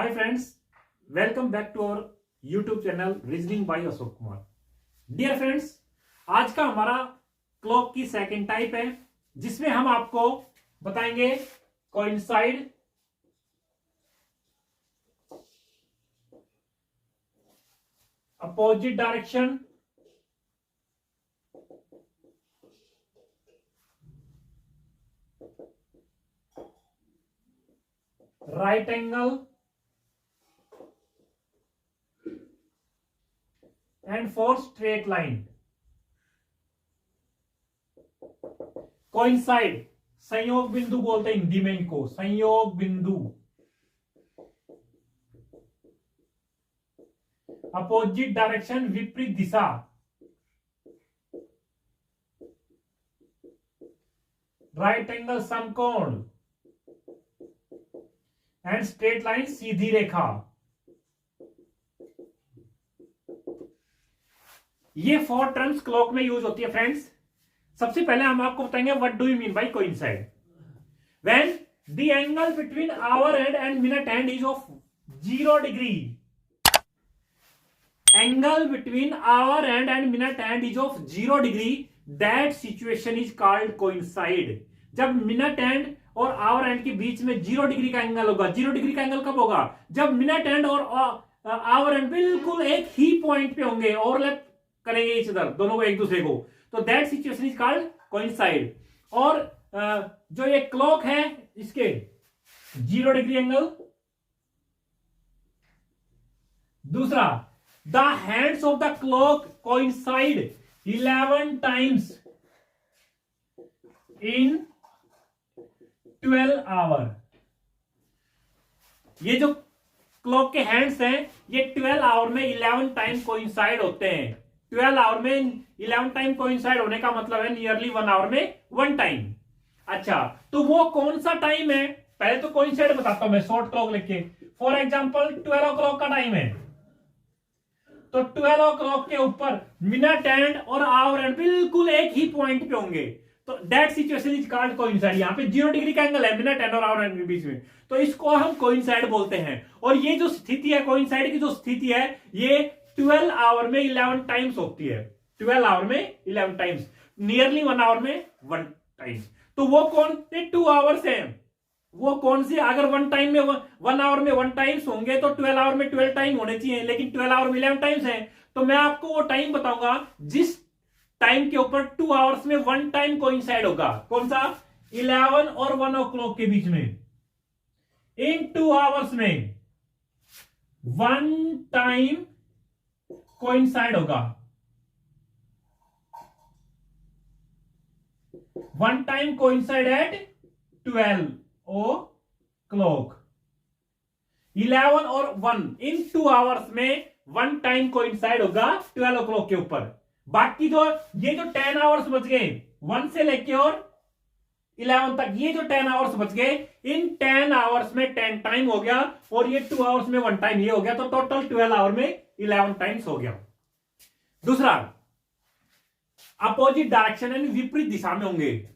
Hi friends, welcome back to our YouTube channel reasoning by Ashok Kumar. Dear friends, आज का हमारा clock की second type है जिसमें हम आपको बताएंगे coincide, opposite direction, right angle and for straight line. Coincide संयोग बिंदु बोलते हैं हिंदी में इनको, संयोग बिंदु। अपोजिट डायरेक्शन विपरीत दिशा। राइट एंगल समकोण एंड स्ट्रेट लाइन सीधी रेखा। ये 4 टर्म्स क्लॉक में यूज होती है फ्रेंड्स। सबसे पहले हम आपको बताएंगे what do you mean by coincide. When the angle between hour hand and minute hand is of 0 degree. Angle between hour hand and minute hand is of 0 degree, that situation is called coincide. जब minute hand और hour hand के बीच में 0 degree का angle होगा। 0 degree का angle कब होगा? जब मिनट हैंड और आवर हैंड बिल्कुल एक ही पॉइंट पे होंगे, ओवरलैप करेंगे इस इधर दोनों को एक दूसरे को, तो that situation is called coincide. और जो ये क्लॉक है इसके 0 डिग्री एंगल। दूसरा, the hands of the clock coincide 11 times in 12 hour. ये जो क्लॉक के हैंड्स हैं ये 12 आवर में 11 टाइम कोइंसाइड होते हैं। 12 आवर में 11 टाइम कोइंसाइड होने का मतलब है नियरली 1 आवर में 1 टाइम। अच्छा, तो वो कौन सा टाइम है? पहले तो कोइंसाइड बताता हूं मैं, शॉर्ट क्लॉक लिख के। फॉर एग्जांपल 12 o'clock का टाइम है, तो 12 o'clock के ऊपर मिनट हैंड और आवर हैंड बिल्कुल एक ही पॉइंट पे होंगे, तो that situation is called coincide. यहां पे 0 डिग्री का एंगल है मिनट हैंड और आवर हैंड के बीच में, तो इसको हम कोइंसाइड बोलते हैं। और ये जो स्थिति है कोइंसाइड की, जो स्थिति है ये 12 आवर में 11 टाइम्स होती है। 12 आवर में 11 टाइम्स, नियरली 1 आवर में 1 टाइम्स। तो वो कौन से 2 आवर्स हैं? वो कौन सी? अगर 1 टाइम में 1 आवर में 1 टाइम्स होंगे तो 12 आवर में 12 टाइम होने चाहिए, लेकिन 12 आवर में 11 टाइम्स हैं। तो मैं आपको वो टाइम बताऊंगा जिस टाइम के ऊपर 2 आवर्स में 1 टाइम कोइंसाइड होगा। कौन सा? 11 और 1 o'clock के बीच में। इन 2 आवर्स में 1 टाइम कोइंसाइड होगा। 1 टाइम कोइंसाइड एट 12 o'clock। 11 और 1 इन 2 आवर्स में 1 टाइम कोइंसाइड होगा 12 o'clock के ऊपर। बाकी जो ये जो 10 आवर्स बच गए 1 से लेके और 11 तक, ये जो 10 आवर्स बच गए, इन 10 आवर्स में 10 टाइम हो गया और ये 2 आवर्स में 1 टाइम ये हो गया, तो टोटल 12 आवर में 11 टाइम्स हो गया। दूसरा, अपोजिट डायरेक्शन यानी विपरीत दिशा में होंगे।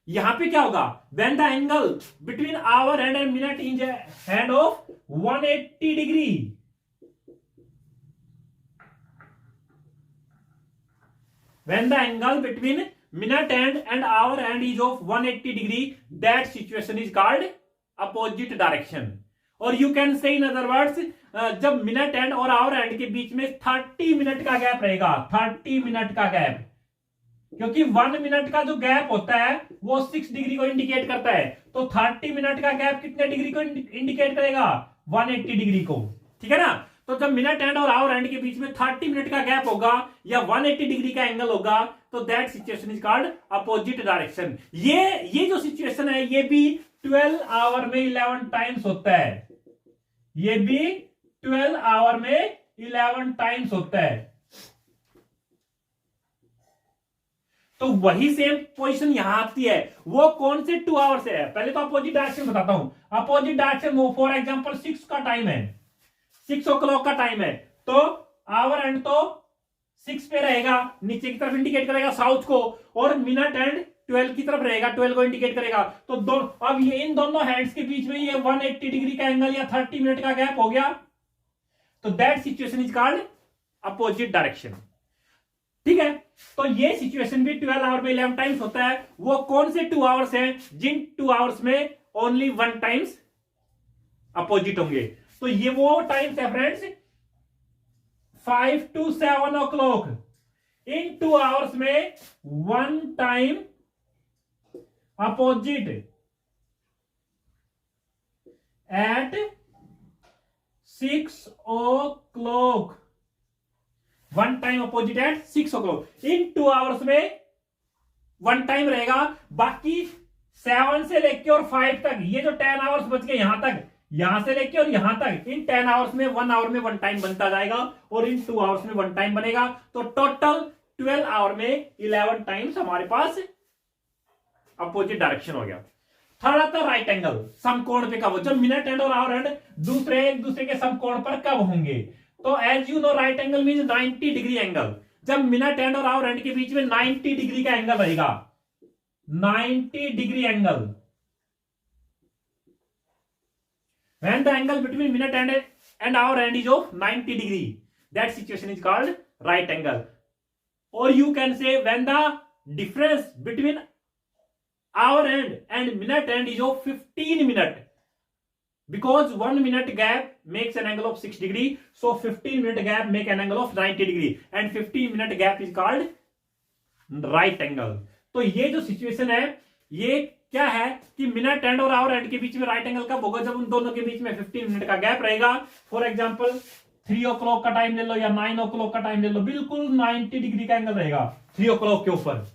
यहां पे क्या होगा? When the angle between hour hand and minute is hand of 180 degree. When the angle between minute hand and hour hand is of 180 degree, that situation is called opposite direction. और you can say in other words, जब minute hand और hour hand के बीच में 30 minute का gap रहेगा, 30 minute का gap, क्योंकि 1 मिनट का जो गैप होता है वो 6 डिग्री को इंडिकेट करता है, तो 30 मिनट का गैप कितने डिग्री को इंडिकेट करेगा? 180 डिग्री को। ठीक है ना? तो जब मिनट हैंड और आवर हैंड के बीच में 30 मिनट का गैप होगा या 180 डिग्री का एंगल होगा, तो that situation is called opposite direction. ये जो सिचुएशन है ये भी 12 आवर में 11 टाइम्स होता है। ये भी 12 आवर में 11 टाइम्स होता है। तो वही सेम पोजीशन यहां आती है। वो कौन से 2 आवर्स है? पहले तो अपोजिट डायरेक्शन बताता हूं। अपोजिट डायरेक्शन वो फॉर एग्जांपल 6 का टाइम है, 6 o'clock का टाइम है, तो आवर एंड तो 6 पे रहेगा, नीचे की तरफ इंडिकेट करेगा साउथ को, और मिनट एंड 12 की तरफ रहेगा, 12 को इंडिकेट करेगा। तो अब ये इन दोनों हैंड्स के बीच में ये 180 डिग्री का एंगल या 30 मिनट का गैप हो गया, तो that situation is called opposite direction. ठीक है, तो ये सिचुएशन भी 12 आवर में 11 टाइम्स होता है। वो कौन से 2 आवर्स हैं जिन 2 आवर्स में ओनली 1 टाइम्स अपोजिट होंगे? तो ये वो टाइम्स है फ्रेंड्स 5 to 7 o'clock। इन 2 आवर्स में 1 time opposite at 6 o'clock। 1 time opposite at 6 o'clock। इन 2 आवर्स में 1 टाइम रहेगा। बाकी 7 से लेके और 5 तक, ये जो 10 आवर्स बच गए यहां तक, यहां से लेके और यहां तक, इन 10 आवर्स में 1 आवर में 1 टाइम बनता जाएगा और इन 2 आवर्स में 1 टाइम बनेगा। तो टोटल 12 आवर में 11 टाइम्स हमारे पास अपोजिट डायरेक्शन हो गया। थर्ड आता राइट एंगल, समकोण पे कब? जब मिनट एंड और आवर एंड एक दूसरे के समकोण पर कब होंगे? तो as you know right angle mean 90 degree angle. जब मिनट एंड और आवर एंड के बीच में 90 डिग्री का एंगल रहेगा, 90 degree angle, when the angle between minute and hour end is of 90 degree, that situation is called right angle. Or you can say when the difference between hour end and minute end is of 15 minute, because 1 minute gap makes an angle of 6 degree, so 15 minute gap make an angle of 90 degree and 15 minute gap is called right angle. तो ये जो situation है ये क्या है कि minute hand और hour hand के बीच में राइट एंगल कब होगा? जब उन दोनों के बीच में 15 मिनट का गैप रहेगा। फॉर एग्जांपल 3 o'clock का टाइम ले लो या 9 o'clock का टाइम ले लो, बिल्कुल 90 डिग्री का एंगल रहेगा 3 o'clock के ऊपर।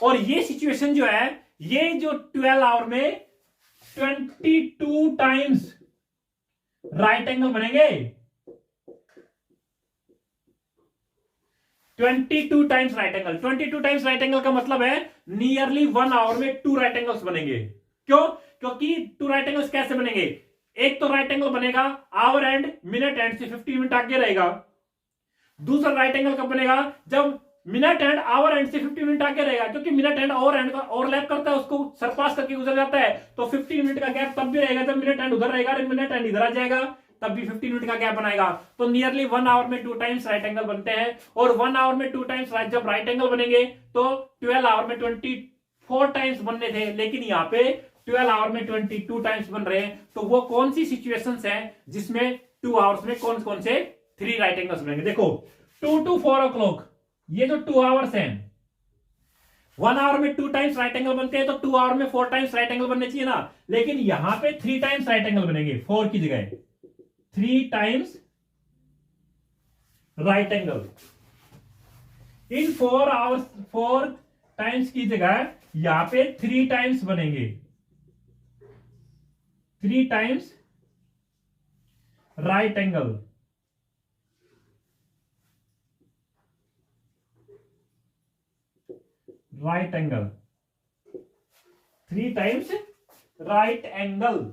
और ये सिचुएशन जो है, ये जो 12 आवर में 22 टाइम्स राइट एंगल बनेंगे। 22 times right angle. 22 times right angle का मतलब है नियरली 1 आवर में 2 राइट एंगल्स बनेंगे। क्यों? क्योंकि 2 राइट एंगल्स कैसे बनेंगे? एक तो राइट एंगल बनेगा आवर एंड मिनट एंड से 15 मिनट आगे रहेगा। दूसरा राइट एंगल कब बनेगा? जब मिनट एंड आवर एंड से 15 मिनट आगे रहेगा, क्योंकि मिनट एंड और एंड का ओवरलैप करता है, उसको सरपास करके गुजर जाता है। तो 15 मिनट का गैप तब भी रहेगा जब मिनट एंड उधर रहेगा, मिनट एंड इधर आ जाएगा, तब भी 15 मिनट का गैप बनाएगा। तो नियरली 1 आवर में 2 टाइम्स राइट एंगल बनते हैं। और 1 आवर में 2 टाइम्स जब राइट एंगल बनेंगे तो 12 आवर में 24 टाइम्स बनने थे, लेकिन यहाँ पे 12 आवर में 22 टाइम्स बन रहे हैं। तो वो कौन सी सिचुएशंस हैं जिसमें 2 आवर्स में कौन कौन से 3 राइट एंगल्स बनेंगे? देखो 2 to 4 o'clock, ये जो 2 आवर्स हैं, 1 आवर में 2 टाइम्स राइट एंगल बनते हैं, तो 2 आवर में 4 टाइम्स राइट एंगल बनने चाहिए ना। लेकिन यहां पे 3 टाइम्स राइट एंगल बनेंगे, 4 की जगह 3 टाइम्स राइट एंगल। इन 4 आवर्स 4 टाइम्स की जगह यहां पे 3 टाइम्स बनेंगे, 3 times right angle. Right angle 3 times right angle.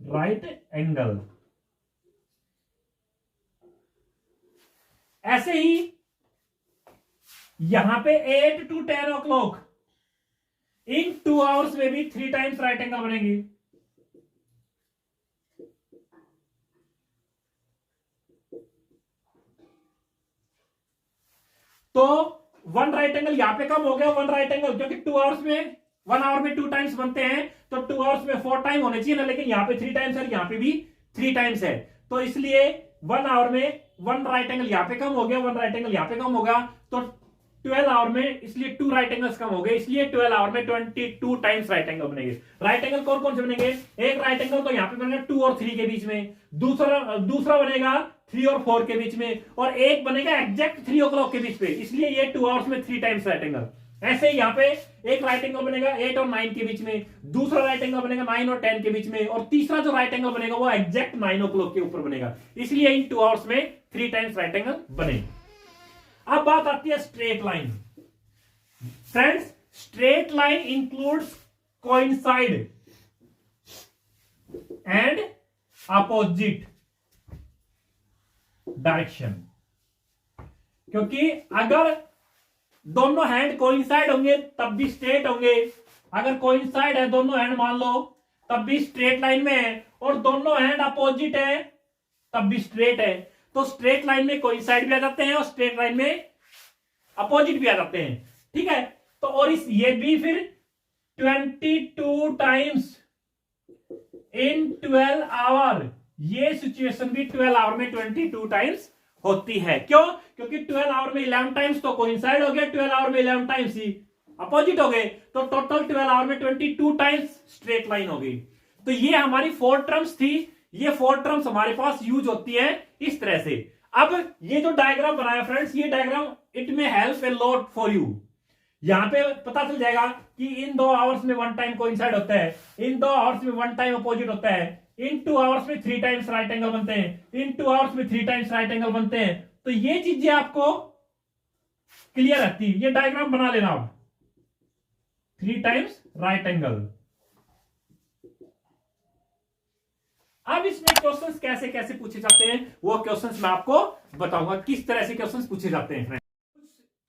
Right angle. ऐसे ही यहां पे 8 to 10 o'clock, इन 2 आवर्स में भी 3 टाइम्स राइट एंगल बनेंगी। तो 1 राइट एंगल यहां पे कम हो गया, 1 राइट एंगल, क्योंकि 2 आवर्स में 1 आवर में 2 टाइम्स बनते हैं, तो 2 आवर्स में 4 टाइम होने चाहिए ना, लेकिन यहां पे 3 टाइम्स है, यहां पे भी 3 टाइम्स है। तो इसलिए 1 आवर में 1 राइट एंगल यहां पे कम हो गया, 1 राइट एंगल यहां पे कम होगा, तो 12 आवर में इसलिए 2 राइट एंगल्स कम हो गए, इसलिए 12 आवर में 22 टाइम्स राइट एंगल बनेंगे। राइट एंगल कौन कौन से बनेंगे? एक राइट एंगल तो यहां पे बनेगा 2 और 3 के बीच में, दूसरा बनेगा 3 और 4 के बीच में, और एक बनेगा एग्जैक्ट 3 o'clock के बीच में, इसलिए ये 2 आवर्स में 3 टाइम्स राइट एंगल। ऐसे ही यहाँ पे एक राइट एंगल बनेगा 8 और 9 के बीच में, दूसरा राइट एंगल बनेगा 9 और 10 के बीच में, और तीसरा जो राइट एंगल बनेगा वो एग्जैक्ट 9 o'clock के ऊपर बनेगा, इसलिए इन 2 आवर्स में 3 टाइम्स राइट एंगल बने। अब बात आती है straight line. Friends, straight line includes coincide and opposite direction. क्योंकि अगर दोनों हैंड कोइंसाइड होंगे तब भी स्ट्रेट होंगे, अगर कोइंसाइड है दोनों हैंड मान लो तब भी स्ट्रेट लाइन में है, और दोनों हैंड अपोजिट है तब भी स्ट्रेट है। तो स्ट्रेट लाइन में कोइंसाइड भी आ जाते हैं और स्ट्रेट लाइन में अपोजिट भी आ जाते हैं। ठीक है, तो और इस ये भी फिर 22 टाइम्स इन 12 आवर, ये सिचुएशन भी 12 आवर में 22 टाइम्स होती है। क्यों? क्योंकि 12 आवर में 11 टाइम्स तो कोइंसाइड हो गया, 12 आवर में 11 टाइम्स ही अपोजिट हो गए, तो टोटल 12 आवर में 22 टाइम्स स्ट्रेट लाइन हो गई। तो ये हमारी 4 टर्म्स थी, ये 4 टर्म्स हमारे पास यूज होती है इस तरह से। अब ये जो डायग्राम बनाया फ्रेंड्स, ये डायग्राम इट में help a lot for you. यहां पे पता चल जाएगा कि इन 2 आवर्स में 1 टाइम कोइंसाइड होता है, इन 2 आवर्स में 1 टाइम अपोजिट होता है, इन 2 आवर्स में 3 टाइम्स राइट एंगल बनते हैं, इन 2 आवर्स में 3 टाइम्स राइट एंगल बनते हैं। तो ये चीजें आपको क्लियर रहती है, ये डायग्राम बना लेना अब, 3 टाइम्स राइट एंगल। अब इसमें क्वेश्चंस कैसे कैसे पूछे जाते हैं वो क्वेश्चंस मैं आपको बताऊंगा, किस तरह से क्वेश्चंस पूछे जाते हैं फ्रेंड्स।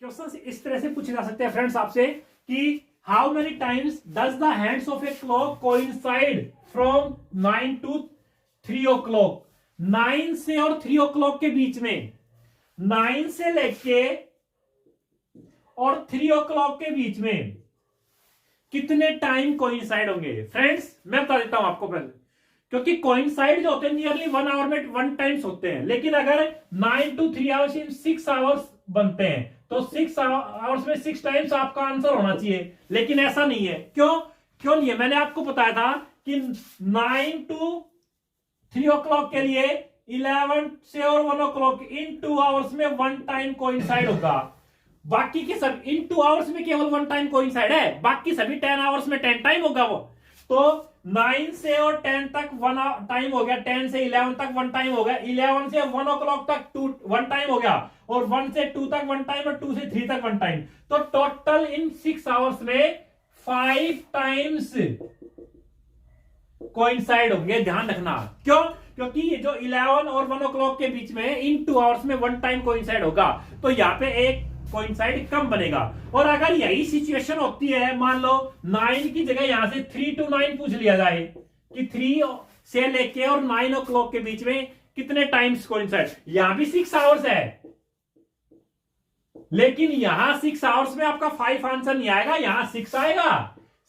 क्वेश्चंस इस तरह से पूछे जा सकते हैं फ्रेंड्स आपसे कि how many times does the hands of a clock coincide from 9 to 3 o'clock। 9 से और 3 o'clock के बीच में, 9 से लेके और 3 o'clock के बीच में कितने टाइम कोइंसाइड होंगे। फ्रेंड्स मैं बता देता हूं आपको पहले, क्योंकि कोइंसाइड जो होते हैं नियरली 1 आवर में 1 टाइम्स होते हैं, लेकिन अगर 9 to 3 आवर्स इन 6 आवर्स बनते हैं तो 6 आवर्स में 6 टाइम्स आपका आंसर होना चाहिए, लेकिन ऐसा नहीं है। क्यों नहीं है? मैंने आपको बताया था कि 9 to 3 o'clock के लिए 11 से और 1 o'clock इन 2 आवर्स में 1 टाइम कोइंसाइड होगा। बाकी के सब इन 2 आवर्स में केवल 1 टाइम कोइंसाइड है, बाकी सभी 10 आवर्स में 10 टाइम होगा वो। तो 9 से और 10 तक 1 टाइम हो गया, 10 से 11 तक 1 टाइम हो गया, 11 से 1 o'clock तक 1 टाइम हो गया, और 1 से 2 तक 1 टाइम, और 2 से 3 तक 1 टाइम। तो टोटल इन 6 आवर्स में 5 टाइम्स कोइंसाइड होंगे। ध्यान रखना, क्यों? क्योंकि ये जो 11 और 1 o'clock के बीच में इन 2 आवर्स में 1 टाइम कोइंसाइड होगा, तो यहां पे एक कोइंसाइड कम बनेगा। और अगर यही सिचुएशन होती है, मान लो 9 की जगह यहां से 3 to 9 पूछ लिया जाए कि 3 से लेके और 9 o'clock के बीच में कितने टाइम्स कोइंसाइड, यहां भी 6 आवर्स है, लेकिन यहां 6 आवर्स में आपका 5 आंसर नहीं आएगा, यहां 6 आएगा,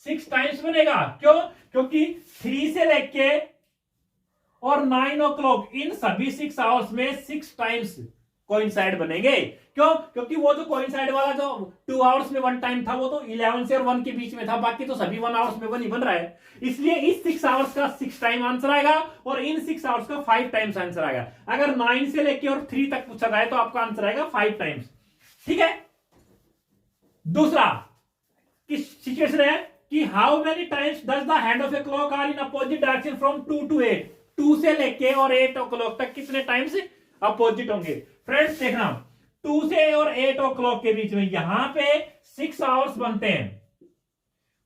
6 टाइम्स बनेगा। क्यों? क्योंकि 3 से लेके और 9 o'clock इन सभी 6 आवर्स में 6 टाइम्स कोइंसाइड बनेंगे। क्यों? क्योंकि वो जो कोइंसाइड वाला जो 2 आवर्स में 1 टाइम था वो तो 11 से और 1 के बीच में था, बाकी तो सभी 1 आवर्स में 1 ही बन रहा है। इसलिए इस 6 आवर्स का 6 टाइम आंसर आएगा और इन 6 आवर्स का 5 टाइम्स आंसर आएगा। अगर 9 से लेके और 3 तक पूछा जाए तो आपका आंसर आएगा 5 टाइम्स। ठीक है। दूसरा किस सिचुएशन है कि how many times does the hand of a clock are in opposite direction from 2 to 8। 2 से लेके और 8 o'clock तक कितने टाइम्स अपोजिट होंगे। फ्रेंड्स देखना, 2 से और 8 o'clock के बीच में यहां पे 6 आवर्स बनते हैं,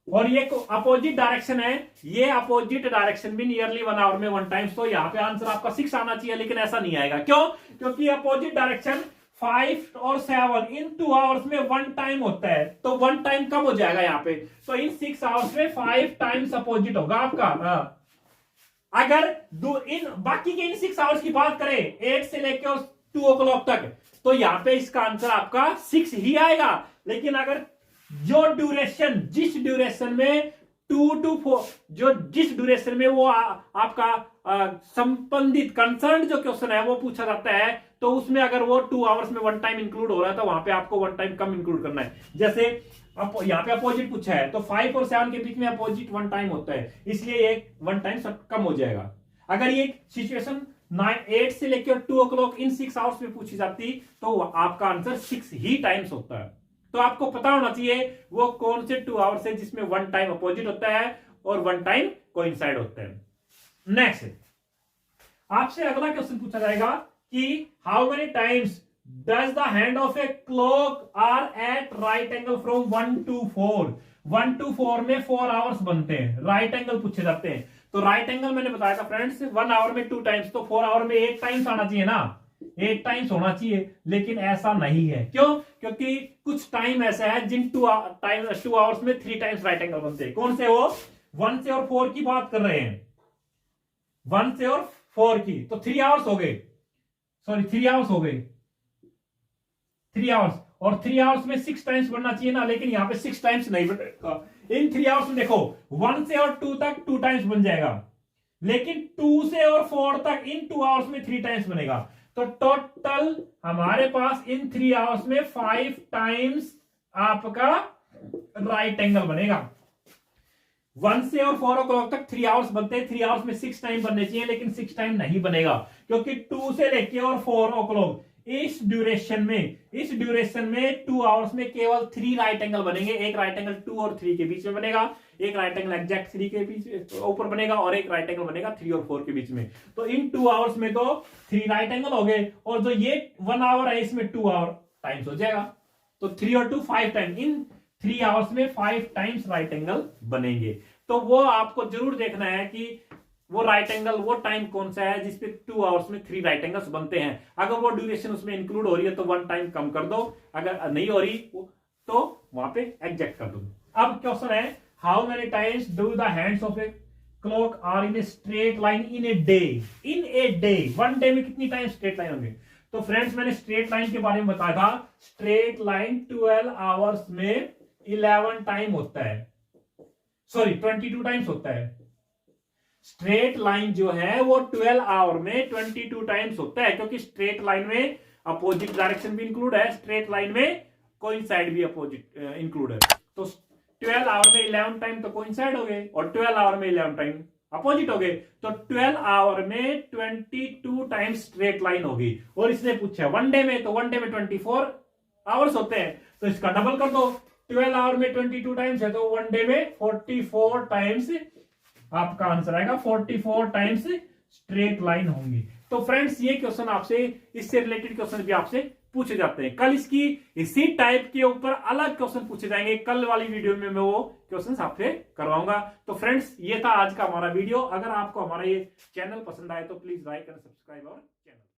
और ये अपोजिट डायरेक्शन है, ये अपोजिट डायरेक्शन भी नियरली 1 आवर में 1 टाइम्स। तो यहां पे आंसर आपका 6 आना चाहिए, लेकिन ऐसा नहीं आएगा। क्यों? क्योंकि अपोजिट डायरेक्शन 5 और 7 इन 2 आवर्स में 1 टाइम होता है, तो 1 टाइम कम हो जाएगा यहाँ पे। तो इन 6 आवर्स में 5 टाइम्स अपोजिट होगा आपका। अगर इन बाकी के इन 6 आवर्स की बात करें 8 से लेकर और 2 o'clock तक, तो यहां पे इसका आंसर आपका 6 ही आएगा। लेकिन अगर जो ड्यूरेशन, जिस ड्यूरेशन में 2 to 4, जो जिस ड्यूरेशन में वो आपका संबंधित कंसर्न जो क्वेश्चन है वो पूछा जाता है, तो उसमें अगर वो 2 आवर्स में 1 टाइम इंक्लूड हो रहा है तो वहां पे आपको 1 टाइम कम इंक्लूड करना है। जैसे यहाँ पे अपोजिट पूछा है तो 5 और 7 के बीच में अपोजिट 1 टाइम होता है, इसलिए एक 1 टाइम कम हो जाएगा। अगर ये सिचुएशन 8 से लेकर 2 o'clock इन 6 आवर्स में पूछी जाती तो आपका आंसर 6 ही टाइम्स होता है। तो आपको पता होना चाहिए वो कौन से 2 आवर्स है जिसमें 1 टाइम अपोजिट होता है और 1 टाइम कोइंसाइड होता है। नेक्स्ट आपसे अगला क्वेश्चन पूछा जाएगा कि how many times does the hand of a clock are at right angle from 1 to 4। 1 to 4 में 4 आवर्स बनते हैं, राइट एंगल पूछे जाते हैं। तो राइट एंगल मैंने बताया था फ्रेंड्स 1 आवर में 2 टाइम्स, तो 4 आवर में 8 टाइम्स आना चाहिए ना, 8 टाइम्स होना चाहिए, लेकिन ऐसा नहीं है। क्यों? क्योंकि कुछ टाइम ऐसा है जिन 2 आवर्स में 3 टाइम्स राइट एंगल बनते हैं। कौन से वो? 1 से और 4 की बात कर रहे हैं, 1 से और 4 की, तो 3 आवर्स हो गए, सॉरी 3 आवर्स हो गए, 3 आवर्स, और 3 आवर्स में 6 टाइम्स बनना चाहिए ना, लेकिन यहां पे 6 टाइम्स नहीं बनेगा। इन 3 आवर्स में देखो 1 से और 2 तक 2 टाइम्स बन जाएगा, लेकिन 2 से और 4 तक इन 2 आवर्स में 3 टाइम्स बनेगा। तो टोटल हमारे पास इन 3 आवर्स में 5 टाइम्स आपका राइट एंगल बनेगा। 1 से और 4 o'clock तक 3 आवर्स बनते हैं, 3 आवर्स में 6 टाइम बनने चाहिए, लेकिन 6 टाइम नहीं बनेगा, क्योंकि 2 से लेके और 4 o'clock इस ड्यूरेशन में 2 आवर्स में केवल 3 राइट एंगल बनेंगे। एक राइट एंगल 2 और 3 के बीच में बनेगा, एक राइट एंगल एग्जैक्ट 3 के बीच ऊपर बनेगा, और एक राइट एंगल बनेगा 3 और 4 के बीच में। तो इन 2 आवर्स में तो 3 राइट एंगल हो गए, और जो ये 1 आवर है इसमें 2 आवर टाइम्स हो जाएगा, तो 3 और 2 5 टाइम, इन 3 आवर्स में 5 टाइम्स राइट एंगल बनेंगे। तो वो आपको जरूर देखना है कि वो राइट एंगल, वो टाइम कौन सा है जिसपे 2 आवर्स में 3 राइट एंगल्स बनते हैं। अगर वो ड्यूरेशन उसमें इंक्लूड हो रही है तो 1 टाइम कम कर दो, अगर नहीं हो रही तो वहां पे एग्जैक्ट कर दो। अब क्वेश्चन है, how many times do the hands of a clock are in a straight line in a day? In a day, 1 day में कितनी टाइम स्ट्रेट लाइन होंगे? तो फ्रेंड्स मैंने स्ट्रेट लाइन के बारे में बताया था, स्ट्रेट लाइन 12 आवर्स में 11 टाइम होता है, सॉरी 22 टाइम्स होता है। स्ट्रेट लाइन जो है वो 12 आवर में 22 टाइम्स होता है, क्योंकि स्ट्रेट लाइन में अपोजिट डायरेक्शन भी इंक्लूड है, स्ट्रेट लाइन में कोइंसाइड भी अपोजिट इंक्लूड है। तो 12 आवर में 11 टाइम तो कोइंसाइड हो गए, और 12 आवर में 11 टाइम अपोजिट हो गए, तो 12 आवर में 22 टाइम्स स्ट्रेट लाइन होगी। और इसने पूछा 1 डे में, तो 1 डे में 24 आवर्स होते हैं, तो इसका डबल कर दो, 12 आवर में 22 टाइम्स है, तो 1 डे में 44 टाइम्स आपका आंसर आएगा, 44 टाइम्स स्ट्रेट लाइन होंगी। तो फ्रेंड्स ये क्वेश्चन आपसे, इससे रिलेटेड क्वेश्चन भी आपसे पूछे जाते हैं। कल इसकी इसी टाइप के ऊपर अलग क्वेश्चन पूछे जाएंगे, कल वाली वीडियो में मैं वो क्वेश्चन आपसे करवाऊंगा। तो फ्रेंड्स ये था आज का हमारा वीडियो। अगर आपको हमारा ये चैनल पसंद आए तो प्लीज लाइक एंड सब्सक्राइब और